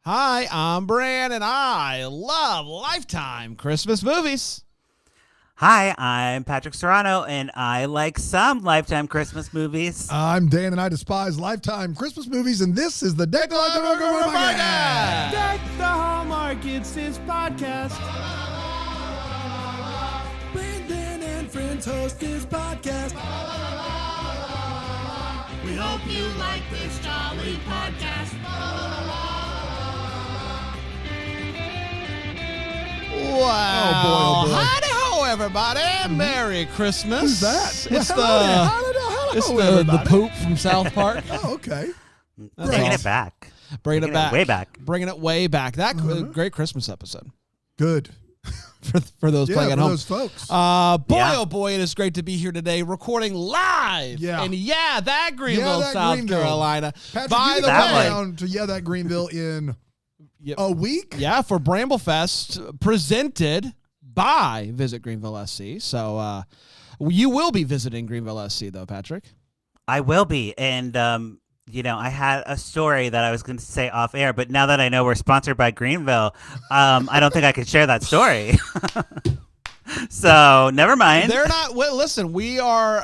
Hi, I'm Bran, and I love Lifetime Christmas movies. Hi, I'm Patrick Serrano, and I like some Lifetime Christmas movies. I'm Dan, and I despise Lifetime Christmas movies, and this is the Deck the Hallmark podcast. Deck the Hallmark, it's his podcast. Brandon and friends host his podcast. We hope you like this jolly podcast. Wow. Oh, boy. Howdy-ho, everybody. Merry Christmas. Who's that? It's the poop from South Park. Oh, okay. Bringing it back. Bringing it back. Way back. Bringing it way back. That great Christmas episode. Good. For those playing at home. those folks. Oh boy, it is great to be here today, recording live. Yeah. And that Greenville, South Carolina. Patrick, By you the get way, down to that Greenville in a week? Yeah, for Bramblefest, presented by Visit Greenville SC. So you will be visiting Greenville SC, though, Patrick. I will be. And, I had a story that I was going to say off air, but now that I know we're sponsored by Greenville, I don't think I could share that story. So, never mind. They're not. Well, listen, we are.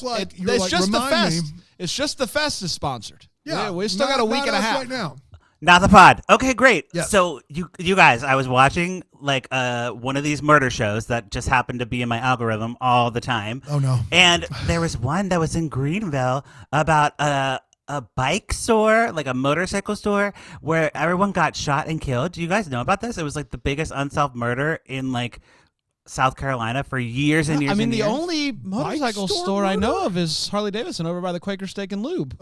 It's just the fest. Me. It's just the fest is sponsored. Yeah, we still got a week and a half right now. Not the pod. Okay, great. Yes. So you guys, I was watching one of these murder shows that just happened to be in my algorithm all the time. Oh, no. And there was one that was in Greenville about a bike store, like a motorcycle store, where everyone got shot and killed. Do you guys know about this? It was like the biggest unsolved murder in South Carolina for years and years. I mean, and the years. only motorcycle store I know of is Harley Davidson over by the Quaker Steak and Lube.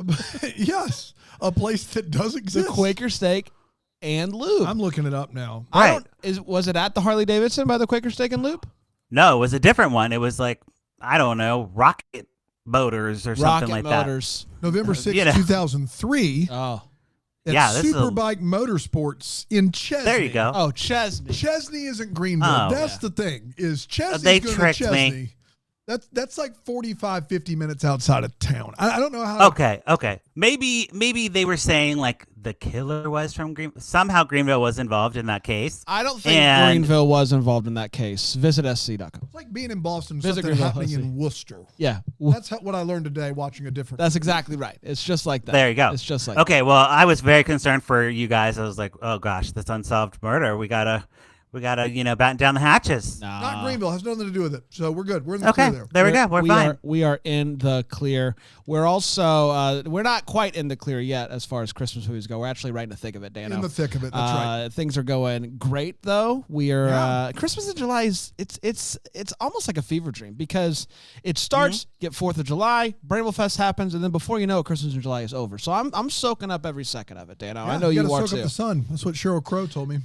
Yes, a place that does exist. The Quaker Steak and Lube. I'm looking it up now. Right. Was it at the Harley Davidson by the Quaker Steak and Lube? No, it was a different one. It was I don't know, Rocket Motors or something like Motors. that. November 6th, 2003. Oh. At Superbike Motorsports in Chesney. There you go. Oh, Chesney. Chesney isn't Greenville. Oh, That's the thing. Is Chesney They going to tricked Chesney? me. That's like 45, 50 minutes outside of town. I don't know how. Okay. Maybe they were saying the killer was from Greenville. Somehow Greenville was involved in that case. I don't think Greenville was involved in that case. Visit sc.com. It's like being in Boston, Visit something Greenville, happening let's in Worcester. Yeah. That's what I learned today watching a different. That's exactly right. It's just like that. There you go. It's just like Okay, well, I was very concerned for you guys. I was like, oh gosh, this unsolved murder. We gotta batten down the hatches. that. Not Greenville. Has nothing to do with it. So we're good. We're in the clear there. There we go. We're fine. We are in the clear. We're also we're not quite in the clear yet as far as Christmas movies go. We're actually right in the thick of it, Dano. In the thick of it. That's right. Things are going great though. We are Christmas in July is it's almost like a fever dream because it starts, get 4th of July, Bramblefest happens, and then before you know it, Christmas in July is over. So I'm soaking up every second of it, Dano. I know you gotta are soak too. up the sun. That's what Sheryl Crow told me.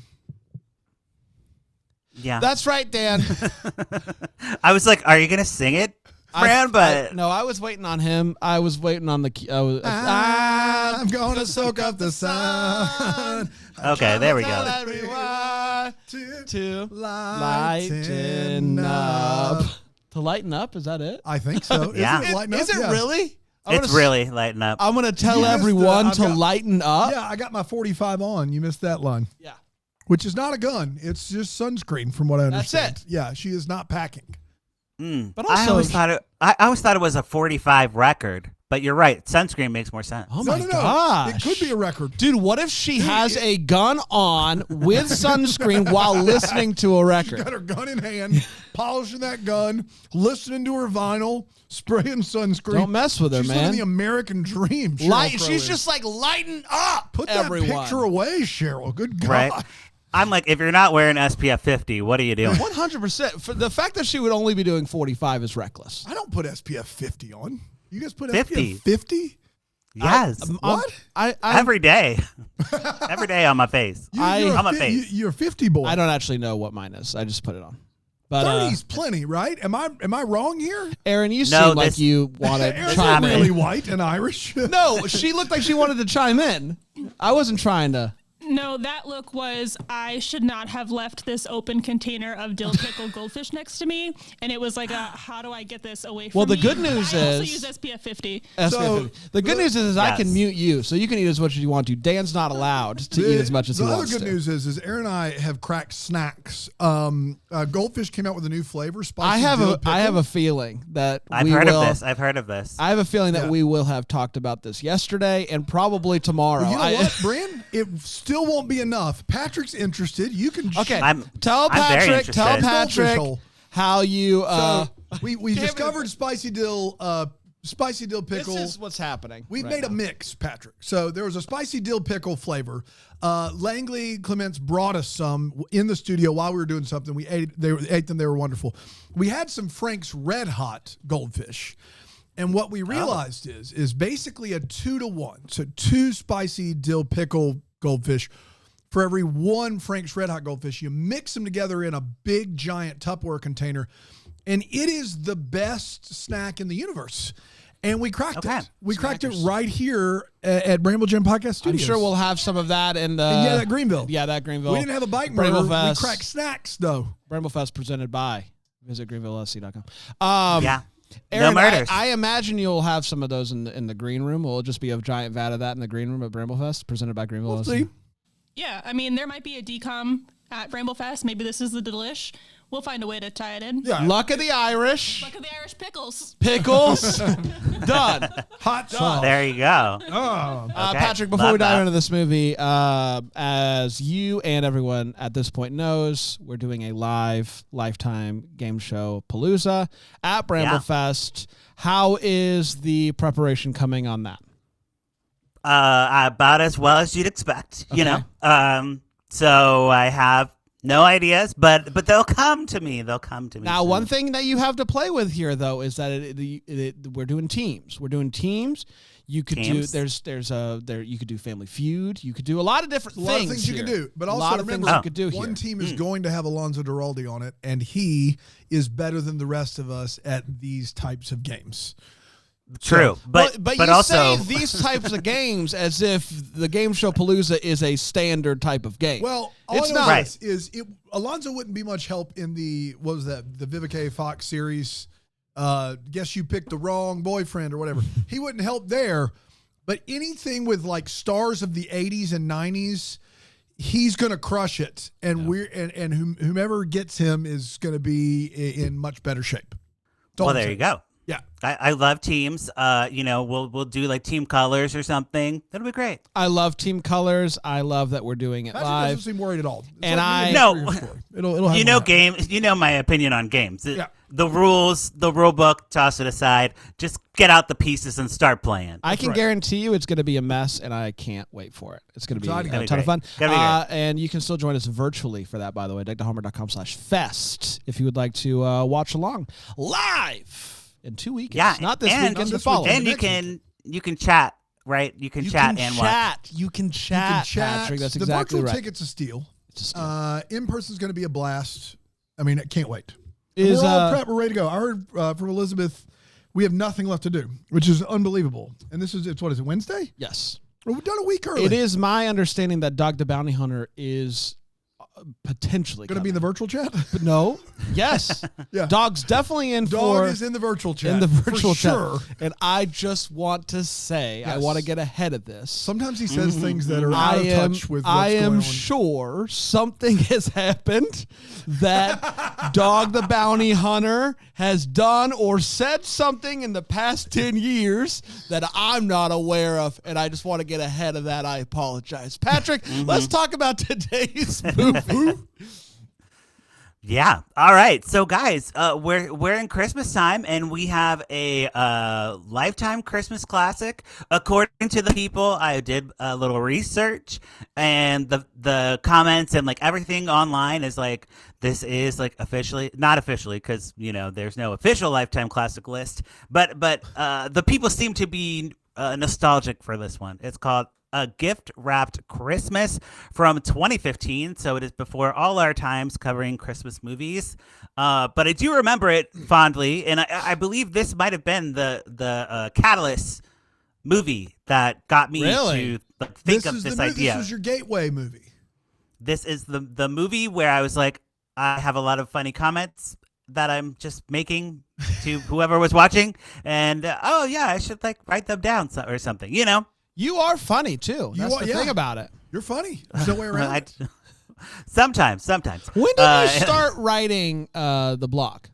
Yeah. That's right, Dan. I was like, are you gonna sing it, Fran? No, I was waiting on him. I was waiting on the. I'm gonna soak up the sun. Okay, there we go. Everyone to lighten up. To lighten up, is that it? I think so. Yeah. Isn't it lighten up? Is it Yeah. really? It's really lighting up. I'm gonna tell You missed everyone I've to got- lighten up. Yeah, I got my 45 on. You missed that line. Yeah. Which is not a gun. It's just sunscreen, from what I That's understand. it. Yeah, she is not packing. But I also, always thought it was a 45 record, but you're right. Sunscreen makes more sense. oh No, my no, no. gosh, It could be a record. dude. What if she has a gun on with sunscreen while listening to a She record? got her gun in hand, polishing that gun, listening to her vinyl, spraying sunscreen. Don't mess with her, She's man. living the American dream. Sheryl Light. Crow She's is. just like lighten up. Put that everyone. picture away, Cheryl. Good God. Right? I'm like, if you're not wearing SPF 50, what are you doing? 100%. For the fact that she would only be doing 45 is reckless. I don't put SPF 50 on. You guys put 50. SPF 50? Yes. What? Every day. Every day on my face. You're on my a face. You're a 50 boy. I don't actually know what mine is. I just put it on. But 30's plenty, right? Am I wrong here? Aaron, you No, seem like this- you want to Aaron's chime not in. really white and Irish. No, she looked like she wanted to chime in. I wasn't trying to. No, that look was I should not have left this open container of dill pickle goldfish next to me, and it was like, how do I get this away from me? Well, the good news I also is use SPF 50. So, the good news is I can mute you, so you can eat as much as you want to. Dan's not allowed to eat as much as he wants to. The other good news is Aaron and I have cracked snacks. Goldfish came out with a new flavor, spicy dill pickle. I have a feeling that I've heard of this. I have a feeling that we will have talked about this yesterday and probably tomorrow. Well, you know what, Brian? It still won't be enough. Patrick's interested. You can tell Patrick how you we discovered spicy dill pickle. This is what's happening. We've made a mix, Patrick. So there was a spicy dill pickle flavor. Langley Clements brought us some in the studio while we were doing something. We ate them. They were wonderful. We had some Frank's Red Hot goldfish. And what we realized is basically a 2-to-1. So 2 spicy dill pickle goldfish for every 1 Frank's Red Hot goldfish. You mix them together in a big, giant Tupperware container. And it is the best snack in the universe. And we cracked it. We cracked it right here at Bramble Jam Podcast Studios. I'm sure we'll have some of that in the... that Greenville. Yeah, that Greenville. We didn't have a bike murder. We cracked snacks, though. Bramblefest presented by visit greenvillesc.com. Aaron, no murders. I imagine you'll have some of those in the green room. Will it just be a giant vat of that in the green room at Bramblefest presented by Greenville? We'll see. Yeah, I mean, there might be a decom at Bramblefest. Maybe this is the delish. We'll find a way to tie it in. Yeah. Luck of the Irish. Luck of the Irish pickles. Pickles. Done. Hot sauce. There you go. Oh. Patrick, before we dive into this movie, as you and everyone at this point knows, we're doing a live Lifetime game show Palooza at Bramblefest. How is the preparation coming on that? About as well as you'd expect, you know. So I have no ideas, but they'll come to me. Now, soon. one thing that you have to play with here, though, is that we're doing teams. You could do you could do Family Feud. You could do a lot of different things. A lot of things you can do, but also remember, you could do one team is going to have Alonzo Duralde on it, and he is better than the rest of us at these types of games. True, but you also say these types of games as if the game show Palooza is a standard type of game. Well, it's not. Alonzo wouldn't be much help in the Vivica Fox series. Guess you picked the wrong boyfriend or whatever. He wouldn't help there, but anything with like stars of the 80s and 90s, he's going to crush it, and whomever gets him is going to be in much better shape. Well, there you go. Yeah, I love teams. We'll do like team colors or something. That'll be great. I love team colors. I love that we're doing it Patrick live. doesn't seem worried at all. It'll games. You know my opinion on games. The rules, the rule book, toss it aside. Just get out the pieces and start playing. I can guarantee you it's going to be a mess, and I can't wait for it. It's going to be a ton of fun. And you can still join us virtually for that, by the way, deckthehomer.com/fest if you would like to watch along live. In 2 weekends. Yeah, not this weekend, the following. And you can chat, right? You can chat and watch. You can chat, Patrick. That's exactly right. The virtual ticket's a steal. It's a steal. In person is going to be a blast. I mean, I can't wait. We're all prepped. We're ready to go. I heard from Elizabeth, we have nothing left to do, which is unbelievable. And what is it, Wednesday? Yes. We've done a week early. It is my understanding that Dog the Bounty Hunter is potentially going to be in the virtual chat. But no. Yes. Yeah. Dog's definitely in. Dog is in the virtual chat. In the virtual chat. Sure. And I just want to say, I want to get ahead of this. Sometimes he says things that are out of touch with what's I am going on. sure something has happened that Dog the Bounty Hunter has done or said something in the past 10 years that I'm not aware of, and I just want to get ahead of that. I apologize. Patrick, let's talk about today's movie. Yeah. All right. So, guys, we're in Christmas time, and we have a Lifetime Christmas classic. According to the people, I did a little research, and the comments and like everything online is like, this is like not officially, because there's no official Lifetime classic list, but the people seem to be nostalgic for this one. It's called A Gift Wrapped Christmas from 2015, so it is before all our times covering Christmas movies. But I do remember it fondly, and I believe this might have been the catalyst movie that got me Really? to think of this idea. This was your gateway movie. This is the movie where I was like, I have a lot of funny comments that I'm just making to whoever was watching, and oh yeah, I should like write them down or something. You know, You are funny too. That's the thing about it. You're funny. There's no way around it. Sometimes. When did you start writing the blog?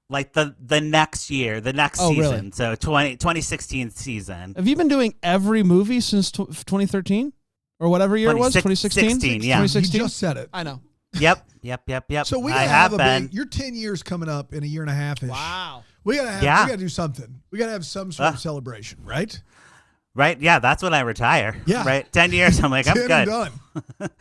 Like the next year, the next Oh, season. really? So 2016 season. Have you been doing every movie since 2013 or whatever year it was? 2016. 16, yeah. 2016. You just said it. I know. Yep. So we I gotta have have been. big. You're 10 years coming up in a year and a half ish. Wow. We gotta have. Yeah. We gotta do something. We gotta have some sort of celebration, right? Right? Yeah, that's when I retire. Yeah. Right? 10 years, I'm like, I'm 10 good. and done.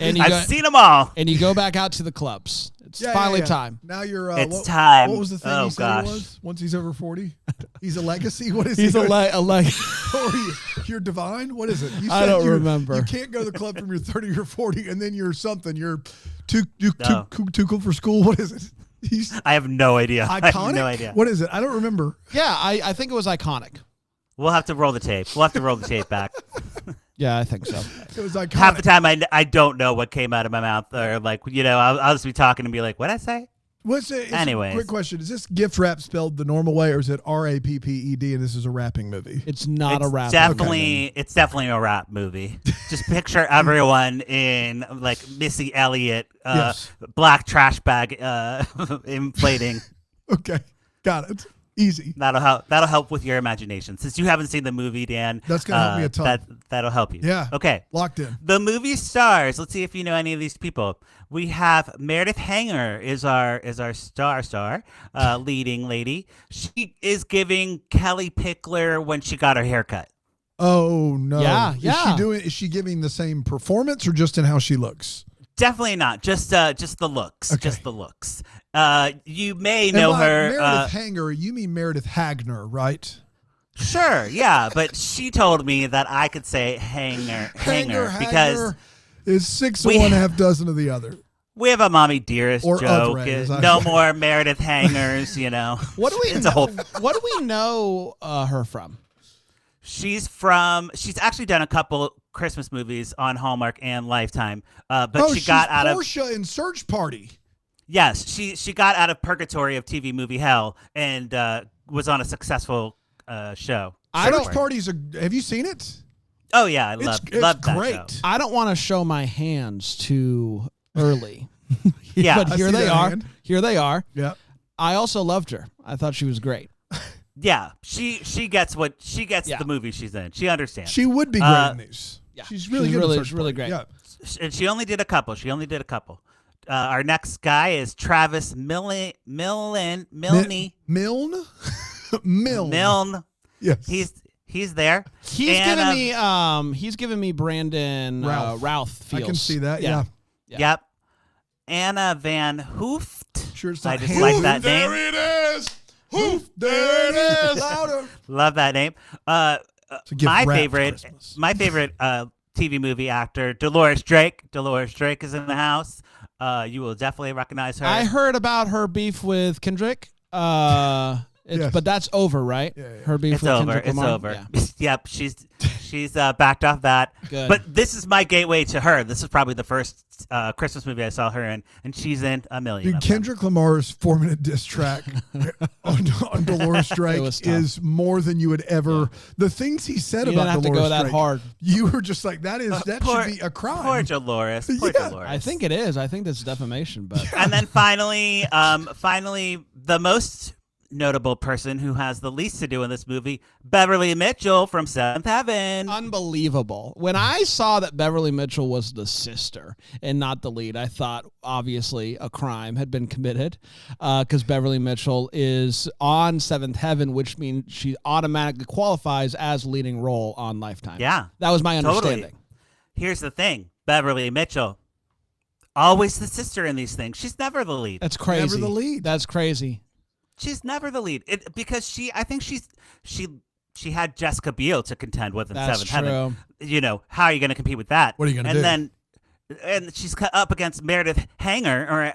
And you I've go, seen them all. and you go back out to the clubs. It's finally time. Now you're. It's time. What was the thing Oh, he said gosh. he was? Once he's over 40, he's a legacy. What is He's he? a leg. You're divine. What is it? You I said don't you're- remember. You can't go to the club from your 30 or 40, and then you're something. You're too No. cool for school. What is it? He's I have no idea. iconic. I have no idea. What is it? I don't remember. Yeah, I think it was iconic. We'll have to roll the tape. We'll have to roll the tape back. Yeah, I think so. It was iconic. Half the time, I don't know what came out of my mouth, or like, you know, I'll just be talking and be like, what'd I say? What's it? Anyways. Quick question: is this gift wrap spelled the normal way, or is it RAPPED? And this is a rapping movie. It's not a rap. It's definitely a rap movie. Just picture everyone in like Missy Elliott, Yes. black trash bag, inflating. Okay, got it. Easy. That'll help with your imagination. Since you haven't seen the movie, Dan, That's gonna help me a ton. That'll help you. Yeah. Okay. Locked in. The movie stars. Let's see if you know any of these people. We have Meredith Hanger is our star, leading lady. She is giving Kelly Pickler when she got her haircut. Oh no. Yeah, yeah. Is she giving the same performance or just in how she looks? Definitely not. Just the looks. Okay. Just the looks. You may know And by her. Meredith Hanger, you mean Meredith Hagner, right? Sure, yeah, but she told me that I could say hanger because is six of we- one, half dozen of the other. we have a mommy dearest Or joke. Ray, as I No say. more Meredith Hangers, you know. What do we It's know? a whole. What do we know her from? She's actually done a couple Christmas movies on Hallmark and Lifetime, but she got out of Portia in Search Party. yes, she got out of purgatory of TV movie hell and was on a successful show. Search Party's have you seen it? Oh yeah, I It's love that great. show. I don't want to show my hands too early. Yeah, but I here see they that are. hand. Here they are. Yeah. I also loved her. I thought she was great. Yeah, she gets Yeah. the movie she's in. She understands. She would be great in these. Yeah. She's really She's good. really- at Search she's really Party. great. Yeah. And she only did a couple. Our next guy is Travis Milne. Milne. Milne. Yes. He's there. He's And, giving me Brandon Ralph. Ralph feels. I can see that. Yeah. Yeah. Yep. Anna Van Hooft. Sure, it's I not just Hoof. like that There name. it is. Hoof. There it is. Louder. Love that name. It's a gift My wrapped favorite, Christmas. my favorite TV movie actor, Dolores Drake. Dolores Drake is in the house. You will definitely recognize her. I heard about her beef with Kendrick. Yes. But that's over, right? Yeah. Her beef It's with over. Kendrick It's Lamar? over. Yeah. Yep, she's backed off that. Good. But this is my gateway to her. This is probably the first Christmas movie I saw her in, and she's in a million. Dude, of them. Kendrick Lamar's 4-minute diss track on Dolores Drake was tough. is more than you would ever. The things he said You about didn't have to Dolores go that Drake, hard. You were just like, that Poor- should be a crime. Poor Dolores. Poor Yeah. Dolores. I think it is. I think that's defamation, but And then finally, the most notable person who has the least to do in this movie, Beverly Mitchell from Seventh Heaven. unbelievable. When I saw that Beverly Mitchell was the sister and not the lead, I thought obviously a crime had been committed because Beverly Mitchell is on Seventh Heaven, which means she automatically qualifies as leading role on Lifetime. Yeah, That was my totally. understanding. Here's the thing, Beverly Mitchell, always the sister in these things. She's never the lead. That's crazy. Never the lead. That's crazy. She's never the lead. Because she had Jessica Biel to contend with in That's Seventh Heaven. true. You know, how are you going to compete with that? What are you gonna and do? Then, and she's cut up against Meredith Hanger, or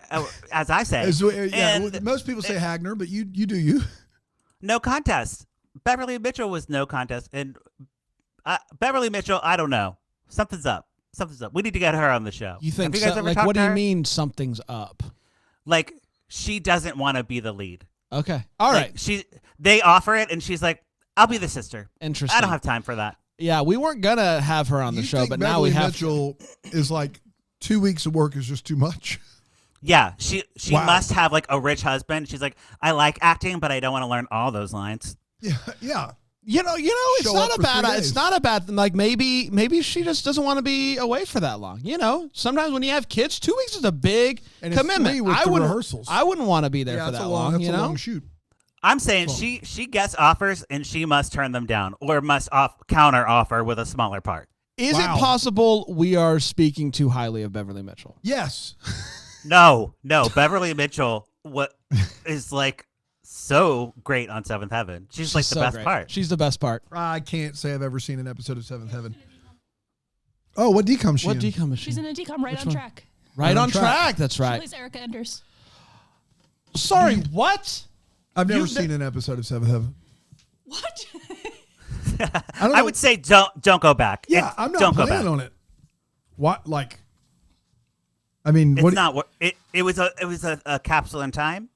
as I say, and most people say Hagner, but you do you. no contest. Beverly Mitchell was no contest, and Beverly Mitchell, I don't know. Something's up. We need to get her on the show. You think Have you guys so? ever Like, talked what to do you her? mean something's up? Like, she doesn't want to be the lead. Okay. All right. Like, they offer it, and she's like, I'll be the sister. Interesting. I don't have time for that. Yeah, we weren't gonna have her on the You show, think but Beverly now we have. Mitchell is like 2 weeks of work is just too much. Yeah, she Wow. must have like a rich husband. She's like, I like acting, but I don't want to learn all those lines. Yeah, yeah. You know, it's Show not up a for bad. 3 It's days. not a bad. Like maybe she just doesn't want to be away for that long. You know, sometimes when you have kids, 2 weeks is a big And it's commitment. 3 with I the wouldn't. rehearsals. I wouldn't want to be there Yeah, for that's that a long. long. That's You a know, long shoot. I'm saying she gets offers and she must turn them down or must counter offer with a smaller part. is Wow. it possible we are speaking too highly of Beverly Mitchell? Yes. No, Beverly Mitchell is like so great on Seventh Heaven. She's like the so best great. part. She's the best part. I can't say I've ever seen an episode of Seventh Heaven. Oh, what decom she What in? decom is she? She's in a decom right Which on one? track. Right on track. track. That's She right. plays Erica Enders. Sorry, what? I've never You- seen an episode of Seventh Heaven. What? I don't I know. would say don't go back. Yeah, I'm not don't go planning back. on it. What like? I mean, It's what? not. It was a capsule in time,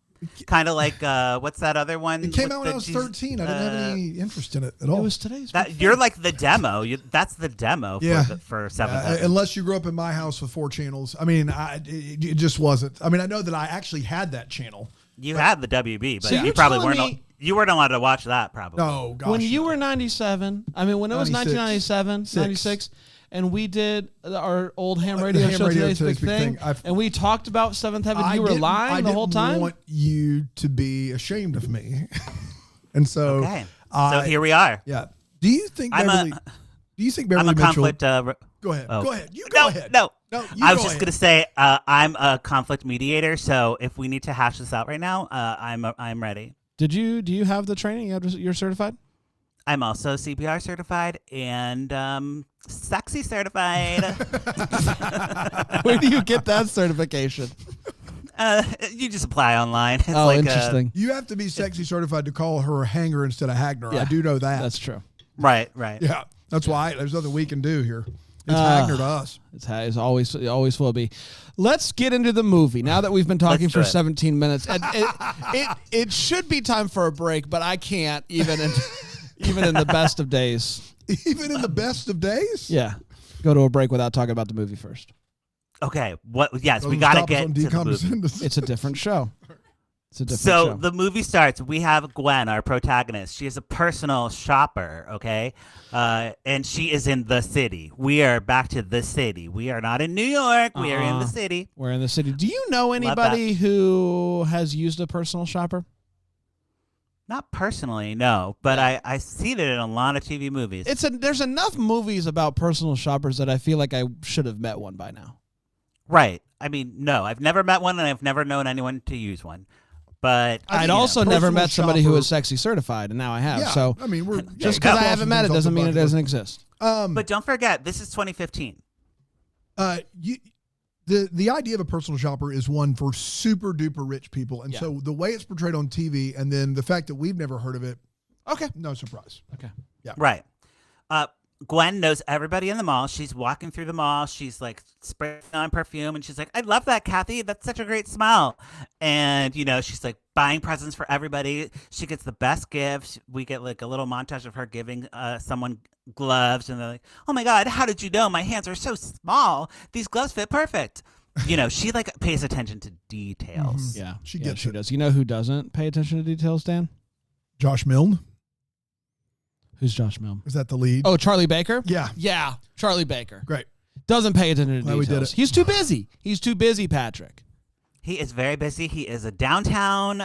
kind of like what's that other one? It came with out when the I was Jesus- 13. I didn't have any interest in it at all. It was today's. That you're like the demo. That's the demo Yeah. for Seventh Heaven. Unless you grew up in my house with 4 channels. I mean, it just wasn't. I mean, I know that I actually had that channel. You had the WB, but So you you're probably telling weren't. me- You weren't allowed to watch that, probably. No, gosh. when you no. were 97, I mean, when it was 96. 1997, 96, and we did our old ham radio Ham show, radio, Today's Big Thing, and we talked about Seventh Heaven, you were I lying the whole time? didn't want you to be ashamed of me. And so, Okay. So here we are. yeah. Do you think I'm Beverly? a- do you think I'm Beverly a Mitchell? conflict. Go ahead. oh. Go ahead. You go ahead. No. You I was go just ahead. gonna say I'm a conflict mediator. So if we need to hash this out right now, I'm ready. Do you have the training? You're certified? I'm also CPR certified and sexy certified. Where do you get that certification? You just apply online. It's Oh, like interesting. You have to be sexy certified to call her Hanger instead of Hagner. Yeah, I do know that. That's true. Right. Yeah, that's why there's nothing we can do here. It's Hagner to us. It's always will be. Let's get into the movie now that we've been talking Let's do for it. 17 minutes. And it should be time for a break, but I can't even in the best of days. Even in the best of days. Yeah, go to a break without talking about the movie first. Okay. What? Yes, we Doesn't gotta stop us get on to the movie. decompensating. It's a different show. It's a different So show. the movie starts. We have Gwen, our protagonist. She is a personal shopper, okay? And she is in the city. We are back to the city. We are not in New York. We are in the city. We're in the city. Do you know anybody who has used a personal shopper? Not personally, no, but I see it in a lot of TV movies. There's enough movies about personal shoppers that I feel like I should have met one by now. Right. I mean, no, I've never met one, and I've never known anyone to use one. But I'd you know, also never personal met somebody who shopper- was sexy certified, and now I have. Yeah, So I mean, we're just go. because I haven't met it doesn't mean it doesn't exist. But don't forget, this is 2015. The idea of a personal shopper is one for super duper rich people, and Yeah. so the way it's portrayed on TV, and then the fact that we've never heard of it, Okay. no surprise. Okay. Right. Gwen knows everybody in the mall. She's walking through the mall. She's like spraying on perfume, and she's like, "I love that, Kathy. That's such a great smell." And she's like buying presents for everybody. She gets the best gifts. We get like a little montage of her giving someone gloves, and they're like, "Oh my God, how did you know? My hands are so small. These gloves fit perfect." She like pays attention to details. Yeah. She Yeah, gets she it. does. You know who doesn't pay attention to details, Dan? Josh Milne, Who's Josh Milne? is that the lead? Oh, Charlie Baker? Yeah. Yeah. Charlie Baker. Great. Doesn't pay attention to Glad we details. did it. He's too busy. He's too busy, Patrick. He is very busy. He is a downtown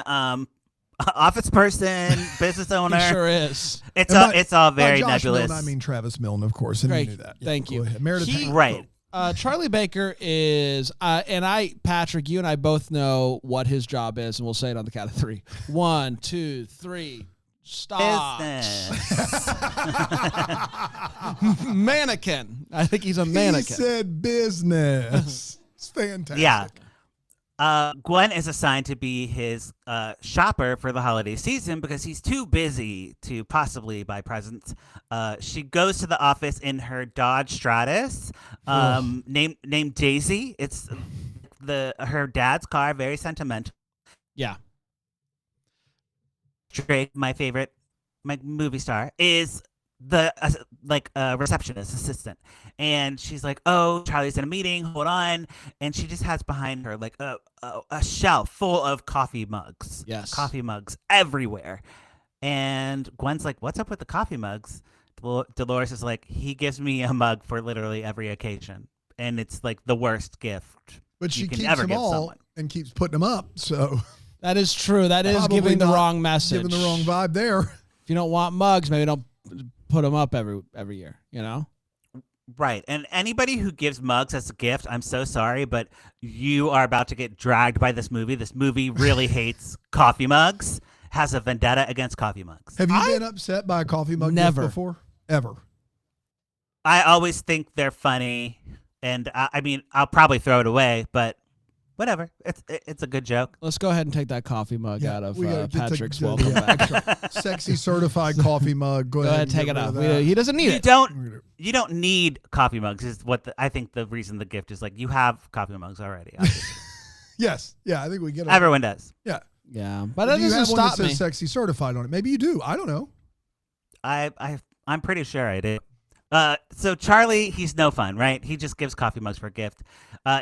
office person, business owner. He sure is. It's And all by- it's all by very Josh nebulous. Milne, I mean Travis Milne, of course, and Great. you knew that. Thank go you. ahead. Meredith He- Hancock. Right. Charlie Baker is, Patrick, you and I both know what his job is, and we'll say it on the count of 3. 1, 2, 3. Stop. Business. Mannequin. I think he's a He mannequin. said business. It's fantastic. Yeah. Gwen is assigned to be his shopper for the holiday season because he's too busy to possibly buy presents. She goes to the office in her Dodge Stratus, named Daisy. It's her dad's car, very sentimental. Yeah. Drake, my movie star, is the receptionist assistant, and she's like, "Oh, Charlie's in a meeting. Hold on," and she just has behind her like a shelf full of coffee mugs. Yes, coffee mugs everywhere. And Gwen's like, "What's up with the coffee mugs?" Dolores is like, "He gives me a mug for literally every occasion, and it's like the worst gift." But she you can keeps ever them give all someone. and keeps putting them up. So that is true. That is probably giving the not wrong message. Giving the wrong vibe there. If you don't want mugs, maybe don't put them up every year. You know. Right. And anybody who gives mugs as a gift, I'm so sorry, but you are about to get dragged by this movie. This movie really hates coffee mugs, has a vendetta against coffee mugs. Have you been upset by a coffee mug Never. gift before? Ever? I always think they're funny, and I mean, I'll probably throw it away, but whatever. It's a good joke. Let's go ahead and take that coffee mug out of we gotta get Patrick's the welcome back. sexy certified coffee mug. Go Go ahead, take get it rid off. of that. He doesn't need it. You don't need coffee mugs. Is what I think the reason the gift is like you have coffee mugs already. Obviously. Yes. Yeah, I think we get it. Everyone does. Yeah. Yeah, but that Do you doesn't have one that stop me. says sexy certified on it? Maybe you do. I don't know. I'm pretty sure I do. So Charlie, he's no fun, right? He just gives coffee mugs for a gift.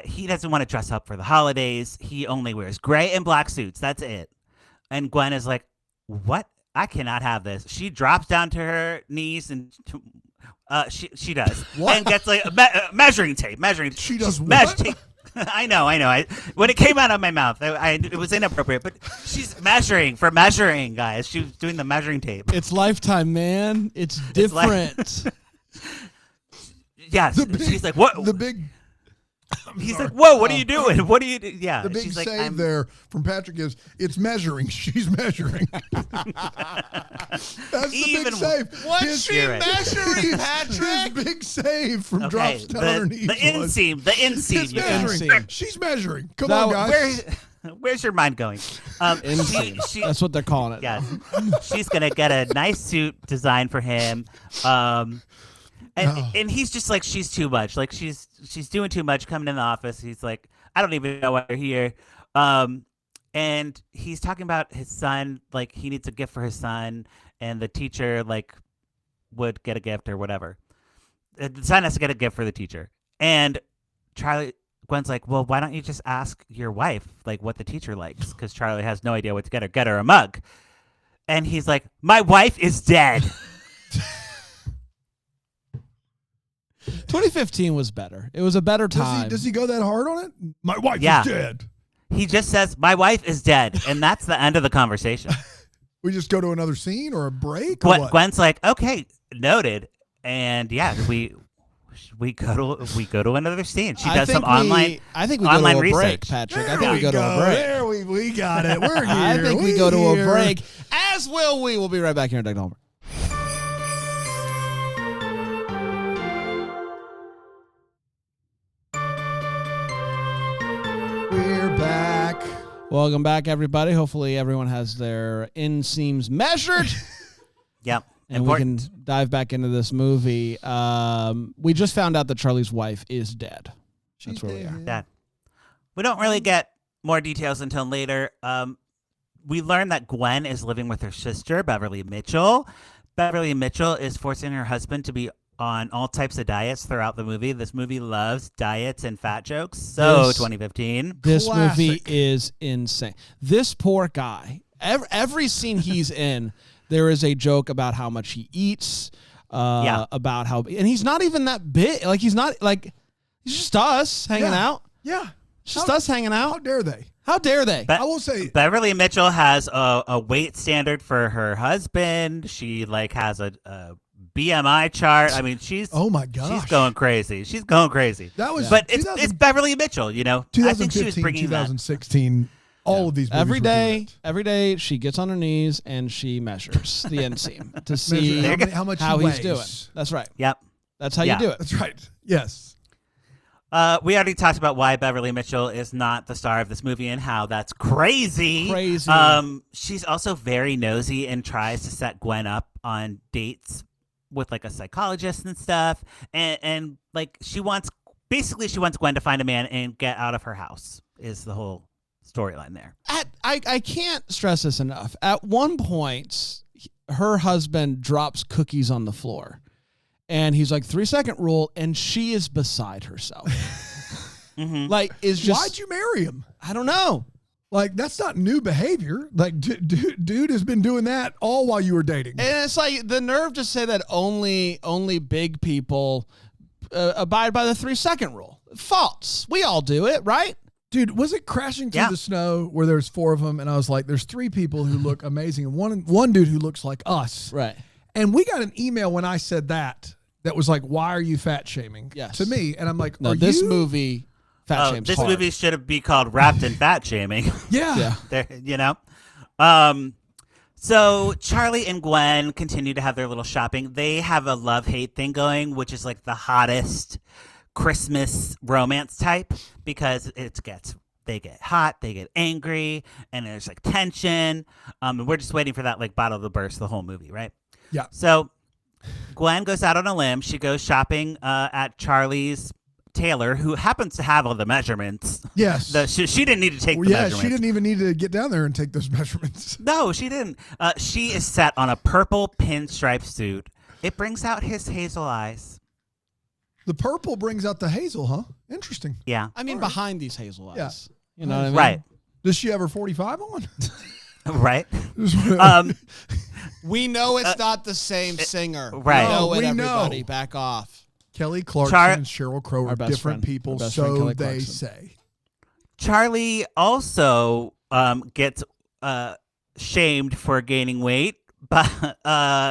He doesn't want to dress up for the holidays. He only wears gray and black suits. That's it. And Gwen is like, "What? I cannot have this." She drops down to her knees and she does and gets like measuring tape. She does mesh what? tape. I know. When it came out of my mouth, it was inappropriate. But she's measuring, guys. She was doing the measuring tape. It's Lifetime, man. It's different. Yes. She's like, "What?" The big. He's like, "Whoa, what are you doing? What are you doing?" Yeah. The big she's like, save there from Patrick is it's measuring. She's measuring. That's the Even- big save. What's she You're right. measuring, His Patrick? big save from Okay, drops down on her knees. the inseam. It's You guys. measuring. Inseam. She's measuring. Come That- on, guys. Where's your mind going? Inseam. She, That's what they're calling it. yeah, she's gonna get a nice suit designed for him. And he's just like, she's too much. Like she's doing too much coming in the office. He's like, I don't even know why you're here. And he's talking about his son, like he needs a gift for his son, and the teacher like would get a gift or whatever. The son has to get a gift for the teacher. And Gwen's like, well, why don't you just ask your wife like what the teacher likes? Because Charlie has no idea what to get her. Get her a mug. And he's like, my wife is dead. 2015 was better. It was a better time. Does he go that hard on it? My wife Yeah. is dead. He just says, my wife is dead. And that's the end of the conversation. We just go to another scene or a break? Or what? Gwen's like, okay, noted. And yeah, we go to another scene. She does some online. I think we online go to a break, research. Patrick. There I think we go to a break. There we got it. We're here. I think we go to a here. break. As will we. We'll be right back here in Doug Homer. We're back. Welcome back, everybody. Hopefully, everyone has their inseams measured. Yep. And Important. we can dive back into this movie. We just found out that Charlie's wife is dead. That's where we are. That. We don't really get more details until later. We learn that Gwen is living with her sister, Beverly Mitchell. Beverly Mitchell is forcing her husband to be on all types of diets throughout the movie. This movie loves diets and fat jokes. So 2015. This movie Classic. is insane. This poor guy, every scene he's in, there is a joke about how much he eats, about how, and he's not even that big. Like, he's not, like, he's just us hanging out. Yeah. It's just us hanging How out. dare they? How dare they? I will say, Beverly Mitchell has a weight standard for her husband. She like has a BMI chart. I mean, she's oh my gosh. she's going crazy. She's going crazy. That was But it's Beverly Mitchell, you know. I think she was 2015, bringing that. 2016. All of these movies Every were doing day, it. every day, she gets on her knees and she measures the inseam to see Measure how much how he he's weighs. doing. That's right. Yep. That's how Yeah. you do it. That's right. Yes. We already talked about why Beverly Mitchell is not the star of this movie and how that's crazy. Crazy. She's also very nosy and tries to set Gwen up on dates with like a psychologist and stuff. And like she wants Gwen to find a man and get out of her house is the whole storyline there. I can't stress this enough. At one point, her husband drops cookies on the floor. And he's like, 3-second rule, and she is beside herself. Like, is just. Why'd you marry him? I don't know. Like, that's not new behavior. Like, dude has been doing that all while you were dating. And it's like the nerve to say that only big people abide by the 3-second rule. False. We all do it, right? Dude, was it crashing through the snow where there's 4 of them? And I was like, there's 3 people who look amazing and one dude who looks like us. Right. And we got an email when I said that was like, why are you fat shaming? Yes. To me. And I'm like, no, this movie fat shames This hard. movie should be called Wrapped in Fat Shaming. Yeah. There, you know? So Charlie and Gwen continue to have their little shopping. They have a love-hate thing going, which is like the hottest Christmas romance type because they get hot, they get angry, and there's like tension. And we're just waiting for that like bottle to burst the whole movie, right? Yeah. So Gwen goes out on a limb. She goes shopping at Charlie's tailor, who happens to have all the measurements. Yes. She didn't need to take the measurements. She didn't even need to get down there and take those measurements. No, she didn't. She is set on a purple pinstripe suit. It brings out his hazel eyes. The purple brings out the hazel, huh? Interesting. Yeah. I mean, behind these hazel eyes. Yeah. You know what I mean? Right. Does she have her 45 on? Right. We know it's not the same singer. right. We know it, We know. everybody. Back off. Kelly Clarkson and Sheryl Crow are best different friend. people, Our best friend, so Kelly they Clarkson. say. Charlie also gets shamed for gaining weight, but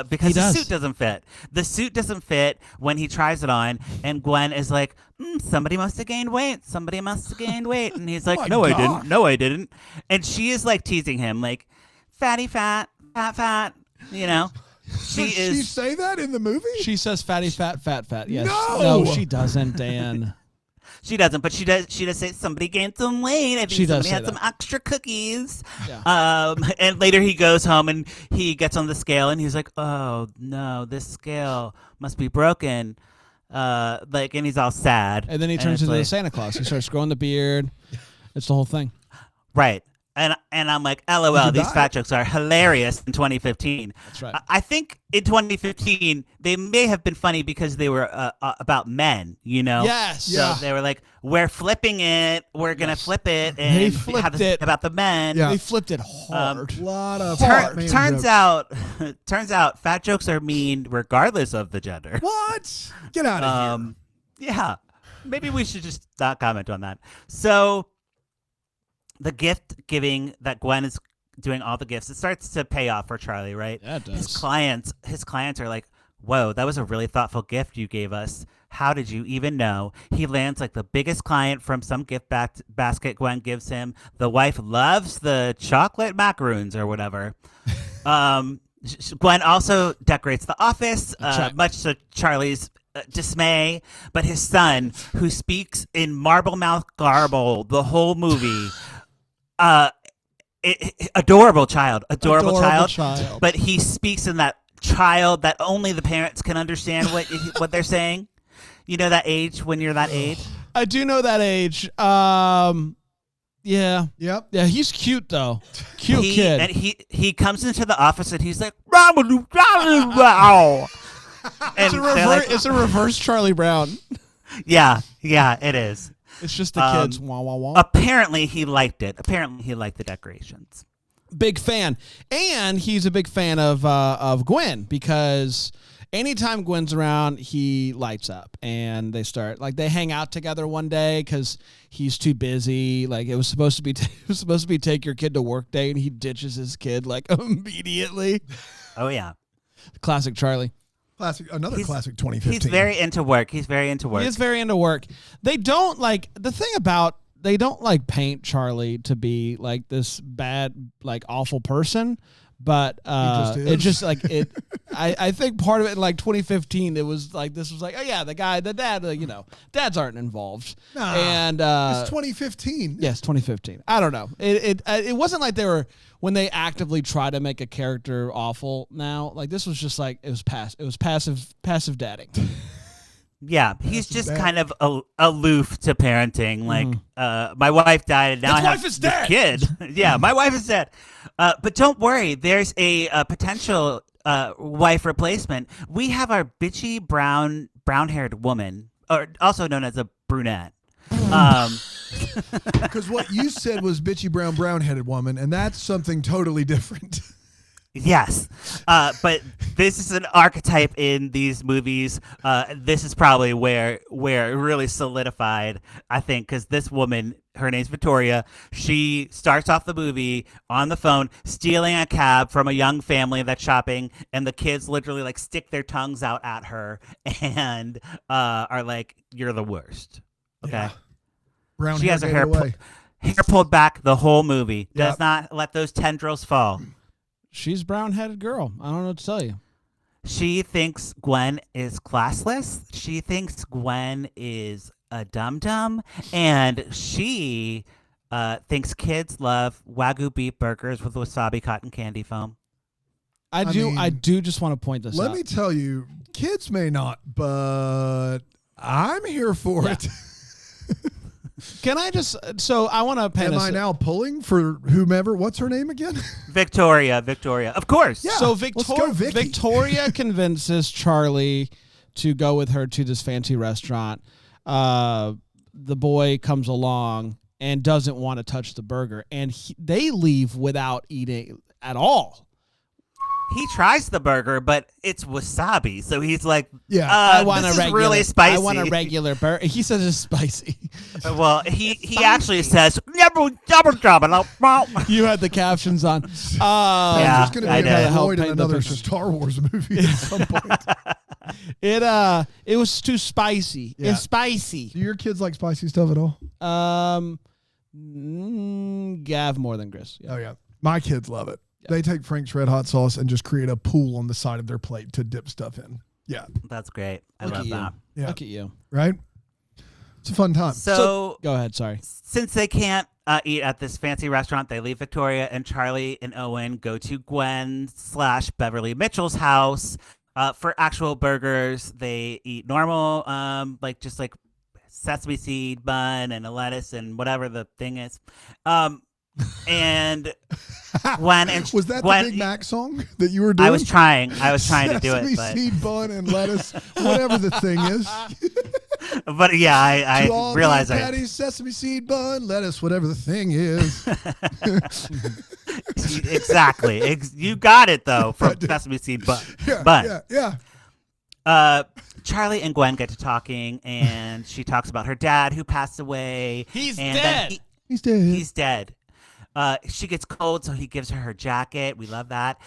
because the suit doesn't fit. The suit doesn't fit when he tries it on, and Gwen is like, somebody must have gained weight. Somebody must have gained weight. And he's like, no, I didn't. No, I didn't. And she is like teasing him, like, fatty fat, fat, you know. Does she say that in the movie? She says fatty fat, fat. Yes. No! No, she doesn't, Dan. She doesn't, but she does say somebody gained some weight. I think She does somebody say had that. some extra cookies. Yeah. And later he goes home and he gets on the scale and he's like, oh no, this scale must be broken. And he's all sad. And then he turns into the Santa Claus. He starts growing the beard. It's the whole thing. Right. And I'm like, LOL, these die? fat jokes are hilarious in 2015. That's right. I think in 2015, they may have been funny because they were about men, you know? Yes. So Yeah. they were like, we're flipping it. We're going to flip it. They And flipped have this it. about the men. Yeah. They flipped it hard. A lot of Turns out fat jokes are mean regardless of the gender. What? Get out of here. Yeah. Maybe we should just not comment on that. So the gift giving that Gwen is doing all the gifts, it starts to pay off for Charlie, right? Yeah, it does. His clients are like, whoa, that was a really thoughtful gift you gave us. How did you even know? He lands like the biggest client from some gift basket Gwen gives him. The wife loves the chocolate macaroons or whatever. Gwen also decorates the office, much to Charlie's dismay. But his son, who speaks in marble mouth garble the whole movie, adorable child, but he speaks in that child that only the parents can understand what they're saying. You know that age when you're that age? I do know that age. Yeah. Yep. Yeah, he's cute, though. Cute kid. And he comes into the office and he's like, wow. It's a reverse Charlie Brown. Yeah, it is. It's just the kids. Wah, wah, wah. Apparently he liked it. Apparently he liked the decorations. Big fan. And he's a big fan of Gwen because anytime Gwen's around, he lights up. And they hang out together one day because he's too busy. Like it was supposed to be take your kid to work day, and he ditches his kid like immediately. Oh yeah, classic Charlie. Classic 2015. He's very into work. He is very into work. They don't paint Charlie to be like this bad, like awful person, But just it is. just like it. I think part of it in like 2015, it was like this was like, oh yeah, the dad, dads aren't involved. Nah, and it's 2015. yes, 2015. I don't know. It wasn't like they were when they actively try to make a character awful. Now, like this was just like it was passive dadding. Yeah, he's just bad. kind of aloof to parenting. Like, my wife died, and now His I have wife is this dead. kid. Yeah, my wife is dead. But don't worry, there's a potential wife replacement. We have our bitchy brown-haired woman, or also known as a brunette. Because what you said was bitchy brown-headed woman, and that's something totally different. Yes, but this is an archetype in these movies. This is probably where it really solidified, I think, because this woman, her name's Victoria, she starts off the movie on the phone stealing a cab from a young family that's shopping, and the kids literally like stick their tongues out at her and are like, "You're the worst." Okay, Yeah. Brown she hair has her gave hair it away. hair pulled back the whole movie. Does Yep. not let those tendrils fall. She's a brown-headed girl. I don't know what to tell you. She thinks Gwen is classless. She thinks Gwen is a dum-dum. And she thinks kids love Wagyu beef burgers with wasabi cotton candy foam. I mean, do just want to point this Let out. me tell you, kids may not, but I'm here for Yeah. it. Can I just? So I want to paint Am us. I now pulling for whomever? What's her name again? Victoria. Of course. Yeah. So let's go, Vicky. Victoria convinces Charlie to go with her to this fancy restaurant. The boy comes along and doesn't want to touch the burger, and they leave without eating at all. He tries the burger, but it's wasabi. So he's like, Yeah. I want this a is regular. really spicy. I want a regular burger. He says it's spicy. Well, he actually says, "Never double." You had the captions on. Yeah, There's going to I be know. a Help Lloyd in paint the another picture. Star Wars movie at some point. It was too spicy. Yeah. It's spicy. Do your kids like spicy stuff at all? Gav more than Chris. Yeah. Oh, yeah. My kids love it. They take Frank's Red Hot sauce and just create a pool on the side of their plate to dip stuff in. Yeah. That's great. I Look love at you. that. Yeah. Look at you. Right? It's a fun time. So Go ahead. Sorry. since they can't eat at this fancy restaurant, they leave Victoria, and Charlie and Owen go to Gwen/Beverly Mitchell's house for actual burgers. They eat normal, like sesame seed bun and a lettuce and whatever the thing is. And Gwen and Was that Gwen, the Big Mac song that you were doing? I was trying to do Sesame it, but seed bun and lettuce, whatever the thing is. yeah, To I all realized beef I patties, sesame seed bun, lettuce, whatever the thing is. exactly. You got it though from Sesame Seed Bun. Yeah. Charlie and Gwen get to talking, and she talks about her dad who passed away. He's and dead. then He's dead. He's dead. She gets cold, so he gives her jacket. We love that.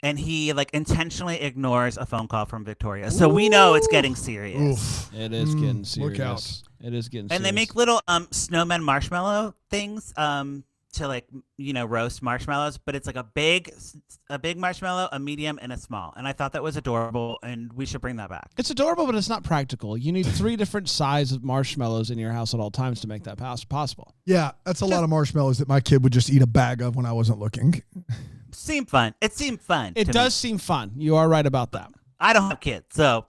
And he intentionally ignores a phone call from Victoria, so we know it's getting serious. Oof. It is getting serious. Look out. It is getting serious. And they make little snowman marshmallow things to roast marshmallows, but it's like a big marshmallow, a medium, and a small. And I thought that was adorable, and we should bring that back. It's adorable, but it's not practical. You need 3 different sizes of marshmallows in your house at all times to make that possible. Yeah, that's a lot of marshmallows that my kid would just eat a bag of when I wasn't looking. Seemed fun. It seemed fun. It to does me. seem fun. You are right about that. I don't have kids, so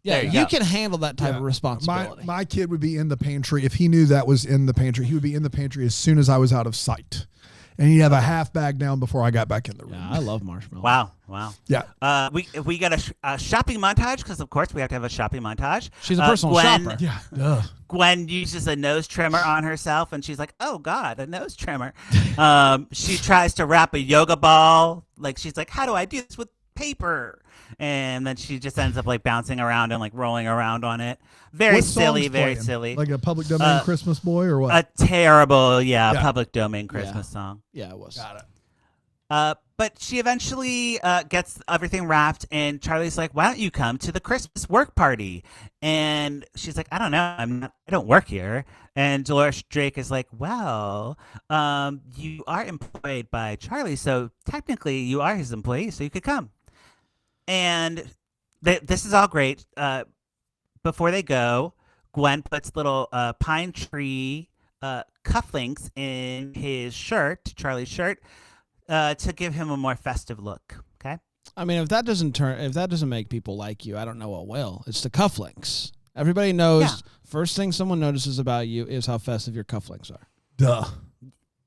Yeah, there you you go. can handle that type Yeah. of responsibility. My kid would be in the pantry. If he knew that was in the pantry, he would be in the pantry as soon as I was out of sight. And he'd have a half bag down before I got back in the room. yeah, I love marshmallows. Wow. Yeah. We got a shopping montage because of course we have to have a shopping montage. She's a personal Gwen, shopper. Yeah. Duh. Gwen uses a nose trimmer on herself, and she's like, "Oh God, a nose trimmer." She tries to wrap a yoga ball. She's like, "How do I do this with paper?" And then she just ends up bouncing around and rolling around on it. Very What silly, song's very playing? silly. Like a public domain Christmas boy or what? A terrible, Yeah. public domain Christmas song. Yeah, it was. Got it. But she eventually gets everything wrapped, and Charlie's like, "Why don't you come to the Christmas work party?" And she's like, "I don't know. I don't work here." And Dolores Drake is like, "Well, you are employed by Charlie, so technically you are his employee, so you could come." And this is all great. Before they go, Gwen puts little pine tree cufflinks in his shirt, Charlie's shirt, to give him a more festive look. Okay. I mean, if that doesn't make people like you, I don't know what will. It's the cufflinks. Everybody knows. Yeah. First thing someone notices about you is how festive your cufflinks are. Duh.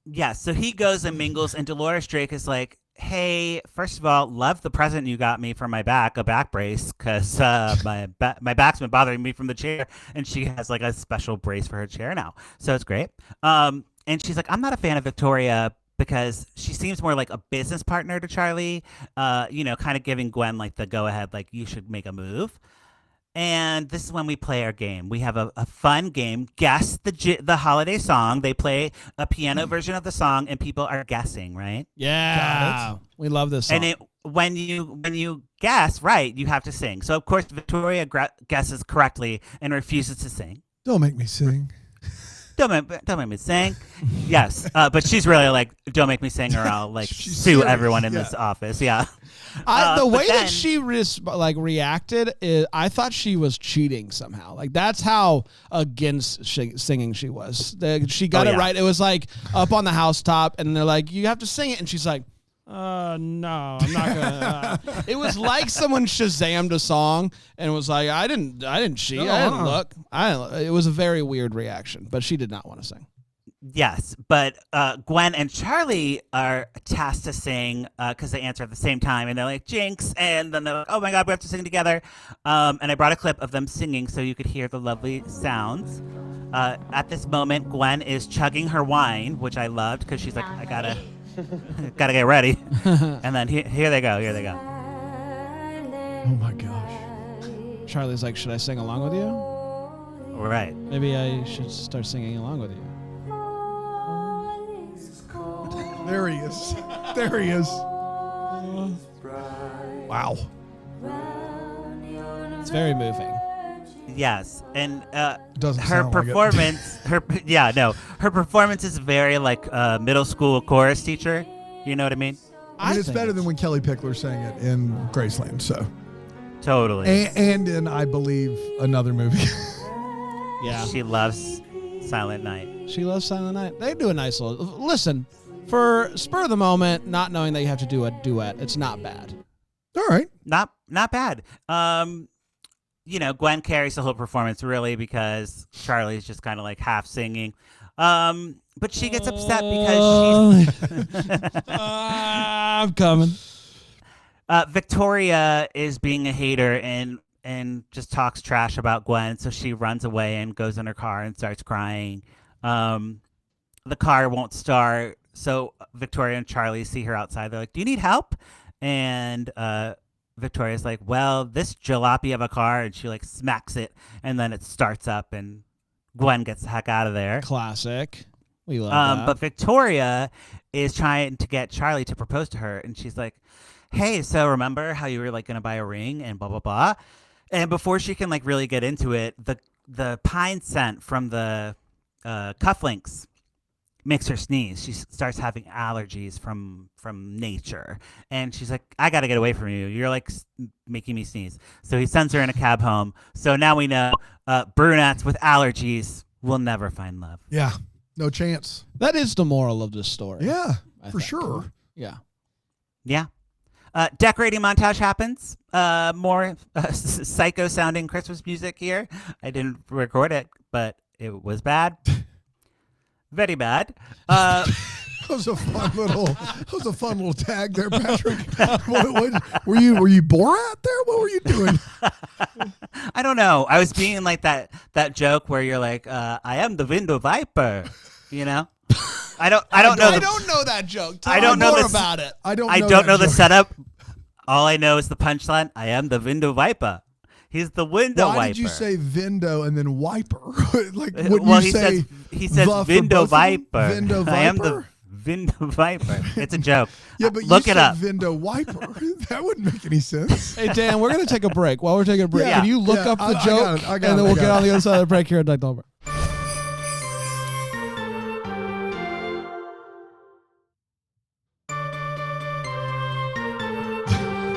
Yeah. So he goes and mingles, and Dolores Drake is like, "Hey, first of all, love the present you got me for my back, a back brace, because my back's been bothering me from the chair." And she has like a special brace for her chair now, so it's great. And she's like, "I'm not a fan of Victoria." Because she seems more like a business partner to Charlie, kind of giving Gwen like the go ahead, like you should make a move. And this is when we play our game. We have a fun game. Guess the holiday song. They play a piano version of the song, and people are guessing, right? Yeah, we love this song. And when you guess right, you have to sing. So of course Victoria guesses correctly and refuses to sing. Don't make me sing. Don't make me sing. Yes, but she's really like, "Don't make me sing, or I'll like sue serious. everyone in this office." Yeah. The way then, that she reacted, I thought she was cheating somehow. Like that's how against singing she was. She got it right. It was like up on the housetop, and they're like, "You have to sing it," and she's like, no, I'm not gonna. It was like someone Shazammed a song and was like, I didn't cheat. I didn't look. It was a very weird reaction, but she did not want to sing. Yes, but Gwen and Charlie are tasked to sing because they answer at the same time, and they're like, "Jinx," and then they're like, "Oh my God, we have to sing together." And I brought a clip of them singing so you could hear the lovely sounds. At this moment, Gwen is chugging her wine, which I loved because she's like, "I gotta get ready." And then here they go. Oh my gosh. Charlie's like, "Should I sing along with you?" All right. Maybe I should start singing along with you. There he is. There he is. Wow. It's very moving. Yes, and Doesn't her sound like it. performance, her performance is very like middle school chorus teacher. You know what I mean? I mean, it's better than when Kelly Pickler sang it in Graceland. So Totally. and in, I believe, another movie. Yeah. She loves Silent Night. She loves Silent Night. They do a nice little. Listen, for spur of the moment, not knowing that you have to do a duet, it's not bad. All right. Not bad. Gwen carries the whole performance really because Charlie's just kind of like half singing. But she gets upset because she's I'm coming. Victoria is being a hater and just talks trash about Gwen, so she runs away and goes in her car and starts crying. The car won't start, so Victoria and Charlie see her outside. They're like, "Do you need help?" And Victoria's like, "Well, this jalopy of a car," and she like smacks it, and then it starts up, and Gwen gets the heck out of there. Classic. We love that. But Victoria is trying to get Charlie to propose to her, and she's like, "Hey, so remember how you were like gonna buy a ring and blah blah blah?" And before she can like really get into it, the pine scent from the cufflinks makes her sneeze. She starts having allergies from nature, and she's like, "I got to get away from you. You're like making me sneeze." So he sends her in a cab home. So now we know brunettes with allergies will never find love. Yeah. No chance. That is the moral of this story. Yeah, I for think. sure. Yeah. Yeah. Decorating montage happens. More psycho-sounding Christmas music here. I didn't record it, but it was bad. Very bad. That was a fun little tag there, Patrick. What, were you Borat there? What were you doing? I don't know. I was being like that joke where you're like, "I am the window viper," you know. I don't know. I don't know that joke. Tell I don't me know more this- about it. I don't know the joke. setup. All I know is the punchline. I am the window viper. He's the window Why wiper. did you say Vindo and then wiper? Like, wouldn't Well, you say he says the for window both of them? viper. Vindo I am the viper? Vindo Viper. It's a joke. Yeah, but Look you it said up. Vindo Wiper. That wouldn't make any sense. Hey, Dan, we're going to take a break. While we're taking a break, Yeah. can you look Yeah, up the I joke? got it. I got and then it. we'll I get got on it. the other side of the break here at Duck Over.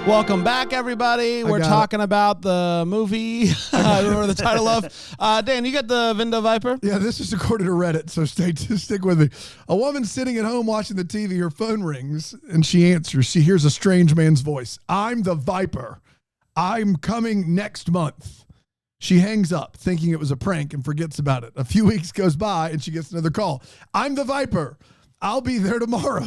Welcome back, everybody. We're got talking about the movie. I don't remember the title of. Dan, you got the Vindo Viper? Yeah, this is according to Reddit, so stick with me. A woman sitting at home watching the TV, her phone rings, and she answers. She hears a strange man's voice. I'm the Viper. I'm coming next month. She hangs up, thinking it was a prank, and forgets about it. A few weeks goes by, and she gets another call. I'm the Viper. I'll be there tomorrow.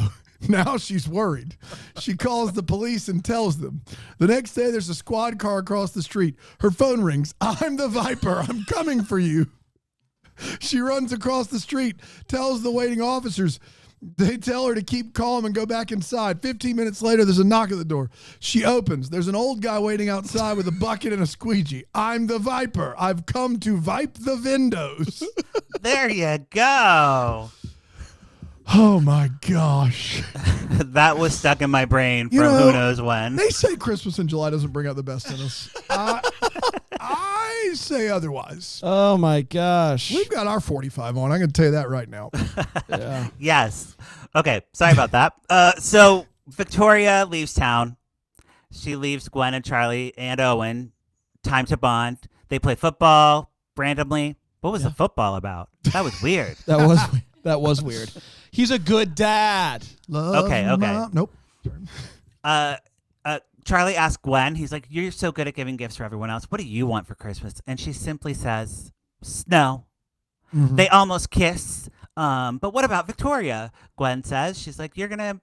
Now she's worried. She calls the police and tells them. The next day, there's a squad car across the street. Her phone rings. I'm the Viper. I'm coming for you. She runs across the street, tells the waiting officers. They tell her to keep calm and go back inside. 15 minutes later, there's a knock at the door. She opens. There's an old guy waiting outside with a bucket and a squeegee. I'm the Viper. I've come to vipe the windows. There you go. Oh, my gosh. That was stuck in my brain from know, who knows when. They say Christmas in July doesn't bring out the best in us. I say otherwise. Oh, my gosh. We've got our 45 on. I can tell you that right now. Yeah. Yes. Okay. Sorry about that. So Victoria leaves town. She leaves Gwen and Charlie and Owen. Time to bond. They play football randomly. What was the football about? That was weird. That was weird. He's a good dad. Love Okay. Mom. Nope. Charlie asks Gwen, he's like, you're so good at giving gifts for everyone else. What do you want for Christmas? And she simply says, snow. Mm-hmm. They almost kiss. But what about Victoria? Gwen says, she's like, you're going to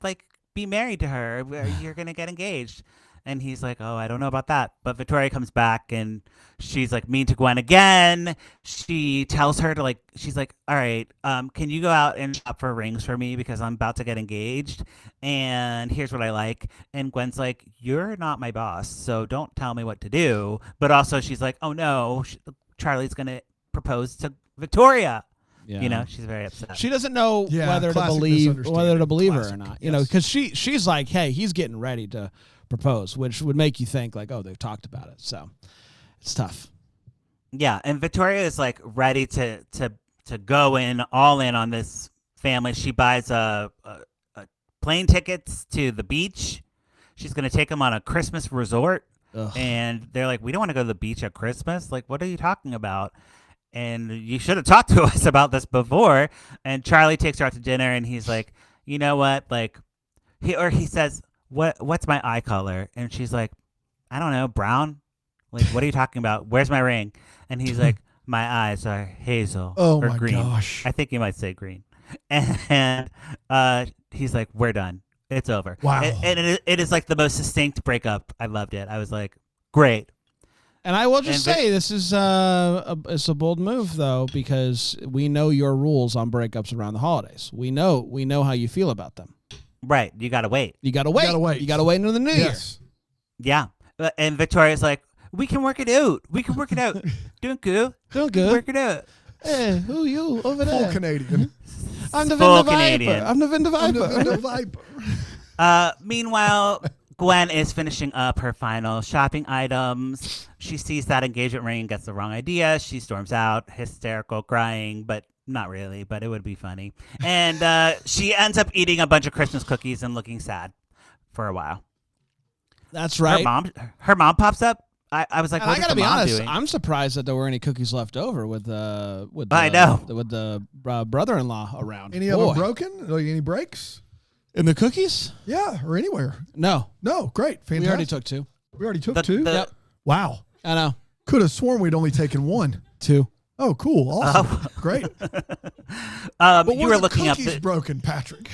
be married to her. You're going to get engaged. And he's like, oh, I don't know about that. But Victoria comes back and she's like mean to Gwen again. She tells her to she's like, all right, can you go out and shop for rings for me because I'm about to get engaged? And here's what I like. And Gwen's like, you're not my boss, so don't tell me what to do. But also she's like, oh no, Charlie's going to propose to Victoria. Yeah. You know, she's very upset. She doesn't know Yeah, whether to classic believe her or Classic, not. yes. Because she's like, hey, he's getting ready to propose, which would make you think like, oh, they've talked about it. So it's tough. Yeah, and Victoria is like ready to go all in on this family. She buys a plane tickets to the beach. She's going to take them on a Christmas resort. Ugh. And they're like, we don't want to go to the beach at Christmas. Like, what are you talking about? And you should have talked to us about this before. And Charlie takes her out to dinner, and he's like, you know what? Like, he says, what's my eye color? And she's like, I don't know, brown. Like, what are you talking about? Where's my ring? And he's like, my eyes are hazel or my green. gosh. I think he might say green. And he's like, we're done. It's over. Wow. And it is like the most succinct breakup. I loved it. I was like, great. And I will just And say this is it's a bold move though, because we know your rules on breakups around the holidays. We know how you feel about them. Right. You got to wait. You gotta wait. You gotta wait until the new Yes. Yeah. And Victoria's like, we can work it out. We can work it out. Doing good. year. Feel Work good. it out. Hey, who you over Full there? Canadian. I'm the Full Vindo Canadian. Viper. I'm the Vindo I'm Viper. the Viper. Meanwhile, Gwen is finishing up her final shopping items. She sees that engagement ring and gets the wrong idea. She storms out, hysterical, crying, but not really, but it would be funny. And she ends up eating a bunch of Christmas cookies and looking sad for a while. That's right. Her mom pops up. I was like, And what I is gotta the be mom honest. doing? I'm surprised that there were any cookies left over with I know. with the brother-in-law around. Any of them broken? Like any breaks? in the cookies? Yeah, or anywhere. No, No, great. Fantastic. we already took two. We already took The- two? the- Yep. Wow. I know. Could have sworn we'd only taken one. Two. Oh, cool. Awesome. Great. But you were the looking up cookies broken, Patrick.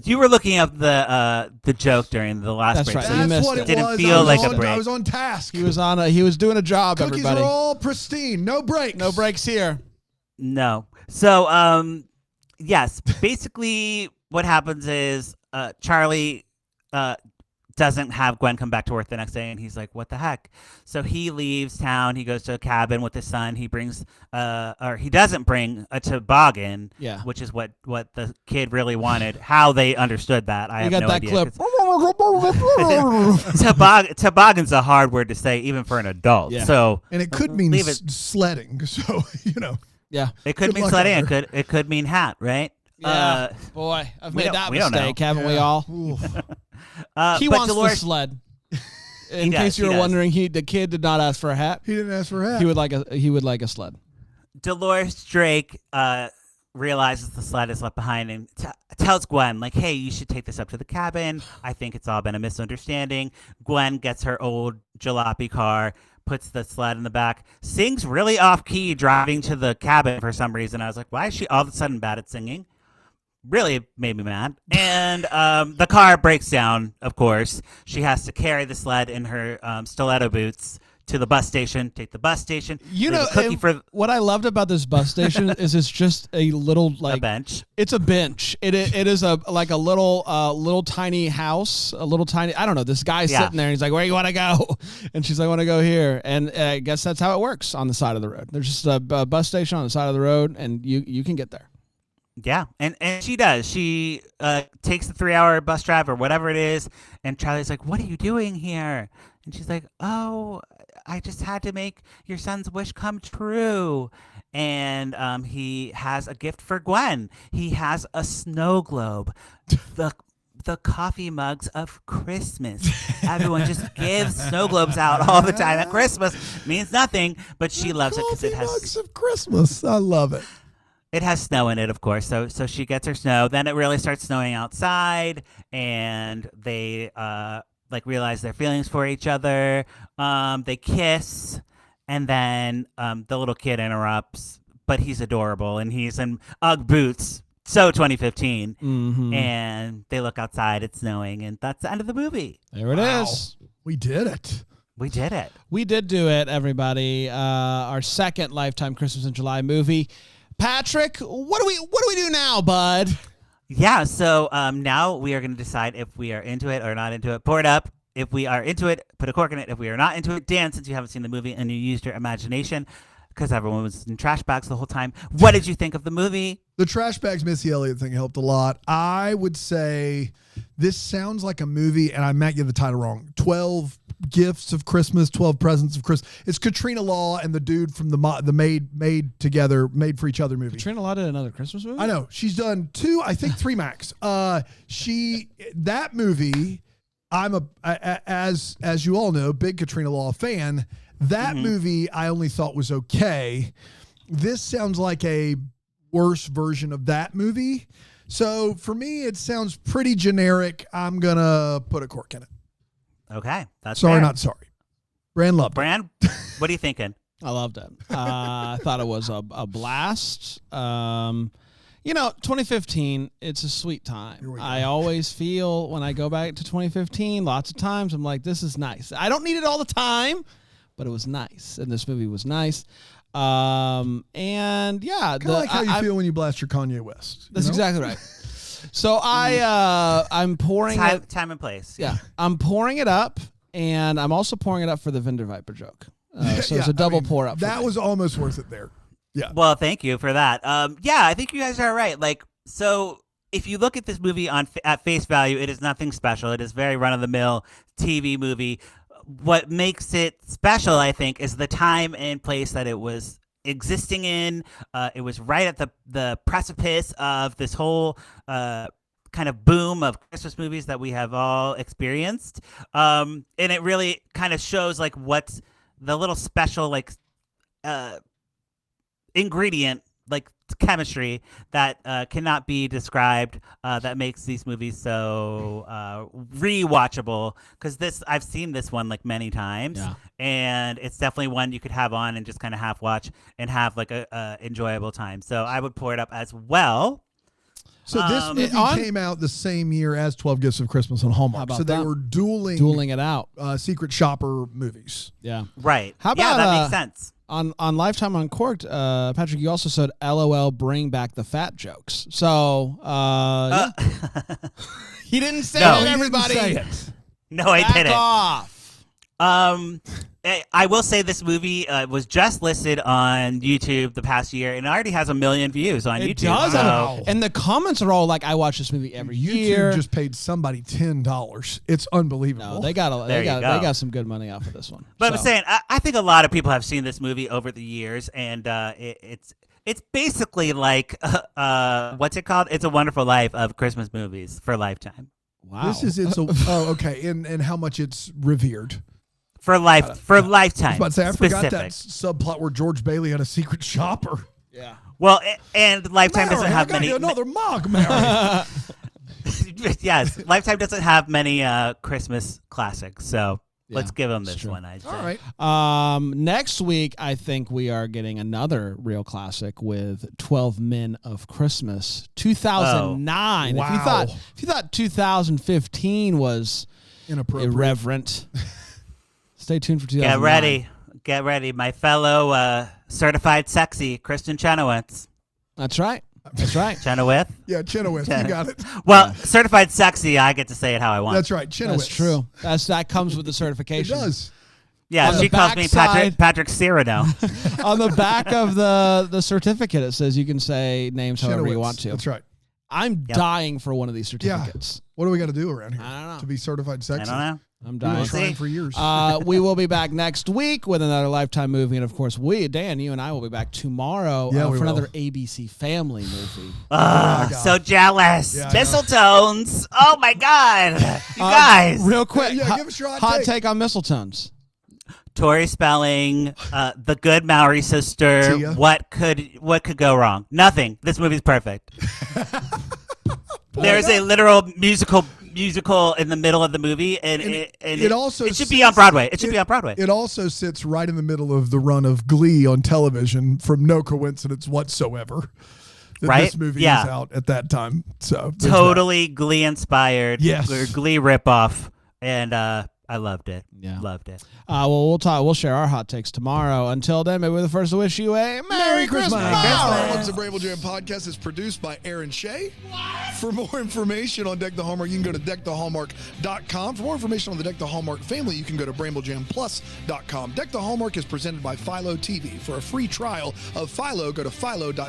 you were looking up the joke during the last That's break. right. so You That's missed what it. it Didn't was. feel I was like a on- break. I was on task. He was doing a job. Cookies Everybody. are all pristine. No breaks. No breaks here. No. So, yes, basically what happens is Charlie doesn't have Gwen come back to work the next day, and he's like, what the heck? So he leaves town. He goes to a cabin with his son. He brings, or he doesn't bring a toboggan, which is what the kid really wanted. How they understood that, I have no idea. Clip. Toboggan's a hard word to say, even for an adult. Yeah. So, and it could mean sledding. So, Yeah. It could mean sledding. It could mean hat, right? Yeah. Boy, I've made that mistake, haven't we all? He wants the sled. In case you were wondering, the kid did not ask for a hat. He didn't ask for a hat. He would like a sled. Dolores Drake realizes the sled is left behind and tells Gwen, like, hey, you should take this up to the cabin. I think it's all been a misunderstanding. Gwen gets her old jalopy car, puts the sled in the back, sings really off-key driving to the cabin for some reason. I was like, why is she all of a sudden bad at singing? Really made me mad. And the car breaks down, of course. She has to carry the sled in her stiletto boots to the bus station, take the bus station. What I loved about this bus station is it's just a little, like, a bench. It's a bench. It is a little tiny house, a little tiny, I don't know, this guy's sitting there and he's like, where you want to go? And she's like, I want to go here. And I guess that's how it works on the side of the road. There's just a bus station on the side of the road and you can get there. Yeah, and she does. She takes the 3-hour bus drive or whatever it is, and Charlie's like, what are you doing here? And she's like, oh, I just had to make your son's wish come true. And he has a gift for Gwen. He has a snow globe. The coffee mugs of Christmas. Everyone just gives snow globes out all the time at Christmas. Means nothing, but she loves it because it has mugs of Christmas. I love it. It has snow in it, of course. So she gets her snow. Then it really starts snowing outside, and they realize their feelings for each other. They kiss, and then the little kid interrupts, but he's adorable, and he's in UGG boots. So 2015, and they look outside. It's snowing, and that's the end of the movie. There it is. We did it. We did it. We did do it, everybody. Our second Lifetime Christmas in July movie. Patrick, what do we do now, bud? Yeah, so now we are going to decide if we are into it or not into it. Pour it up. If we are into it, put a cork in it. If we are not into it, Dan, since you haven't seen the movie and you used your imagination, because everyone was in trash bags the whole time, what did you think of the movie? The trash bags Missy Elliott thing helped a lot. I would say this sounds like a movie, and I might get the title wrong, 12 Gifts of Christmas, 12 Presents of Christmas. It's Katrina Law and the dude from the Made for Each Other movie. Katrina Law did another Christmas movie? I know. She's done 2, I think 3 max. That movie, I'm as you all know, big Katrina Law fan. That movie I only thought was okay. This sounds like a worse version of that movie. So for me, it sounds pretty generic. I'm going to put a cork in it. Okay. That's sorry, fair. not sorry. Brand loved Brand, what are you thinking? I loved it. I thought it was a blast. 2015, it's a sweet time. I always feel when I go back to 2015, lots of times I'm like, this is nice. I don't need it all the time, but it was nice. And this movie was nice. And yeah. Kind of like how you feel when you blast your Kanye West. That's exactly right. So I'm pouring time and place. Yeah, I'm pouring it up, and I'm also pouring it up for the Vendor Viper joke. So it's a double pour up. That was almost worth it there. Yeah. Well, thank you for that. I think you guys are right. Like, so if you look at this movie at face value, it is nothing special. It is very run of the mill TV movie. What makes it special, I think, is the time and place that it was existing in. It was right at the precipice of this whole kind of boom of Christmas movies that we have all experienced, and it really kind of shows like what's the little special like ingredient, like chemistry that cannot be described, that makes these movies so rewatchable. Because I've seen this one like many times, and it's definitely one you could have on and just kind of half watch and have like a enjoyable time. So I would pour it up as well. So this movie came out the same year as 12 Gifts of Christmas on Hallmark. So they were dueling it out. Secret Shopper movies. Yeah. Right. How about that makes sense. On Lifetime Uncorked, Patrick, you also said LOL bring back the fat jokes. So yeah. He didn't say it, everybody. He didn't say it. No, I Back didn't. off. I will say this movie was just listed on YouTube the past year, and it already has 1 million views on It YouTube. does. Wow. And the comments are all like, I watch this movie every YouTube year. just paid somebody $10. It's unbelievable. No, they got There they you got go. some good money off of this one. But I'm So, saying, I think a lot of people have seen this movie over the years, and it's basically like what's it called? It's a Wonderful Life of Christmas movies for Lifetime. wow. Okay, and how much it's revered. For Lifetime. I was about to say, I forgot specific. that subplot where George Bailey had a secret shopper. yeah. Well, and Lifetime Mary, doesn't I have got many. you another mug, Mary. Yes, Lifetime doesn't have many Christmas classics, so let's give them this true. one. I'd say. All right. Next week, I think we are getting another real classic with 12 Men of Christmas, 2009. Oh, wow. If you thought 2015 was Inappropriate. irreverent, stay tuned for 2009. Get ready, my fellow certified sexy Kristen Chenoweth. That's right. Chenoweth. Yeah, Chenoweth, you got it. Well, certified sexy, I get to say it how I want. That's right, Chenoweth. That's true. That comes with the It certification. does. Yeah, On she the calls me backside- Patrick Serrano. On the back of the certificate, it says you can say names however you Chenoweth. want to. That's right. I'm dying for one of these certificates. What do we got to do around here? I don't know. To be certified I sexy. don't know. I'm We've dying. been trying see. for years. We will be back next week with another Lifetime movie, and of course, Dan, you and I will be back tomorrow Yeah, we for will. another ABC Family movie. God. So jealous. Yeah, I know. Mistletones. Oh my God. You guys. Real quick, Yeah, give us your hot take. take on mistletones. Tori Spelling, the good Maori sister. Tia. What could go wrong? Nothing. This movie's perfect. There's a literal musical in the middle of the movie, and it also should be on Broadway. It should be on Broadway. It also sits right in the middle of the run of Glee on television, from no coincidence whatsoever. That Right? This movie Yeah. is out at that time. So there's Totally Glee inspired. Yes. Or Glee ripoff, and I loved it. Yeah. Loved it. Well, we'll share our hot takes tomorrow. Until then, maybe we're the first to wish you a Merry Christmas. Welcome to Bramble Jam Podcast is produced by Aaron Shea. For more information on Deck the Hallmark, you can go to deckthehallmark.com. For more information on the Deck the Hallmark family, you can go to bramblejamplus.com. Deck the Hallmark is presented by Philo TV. For a free trial of Philo, go to philo.tv/DTH.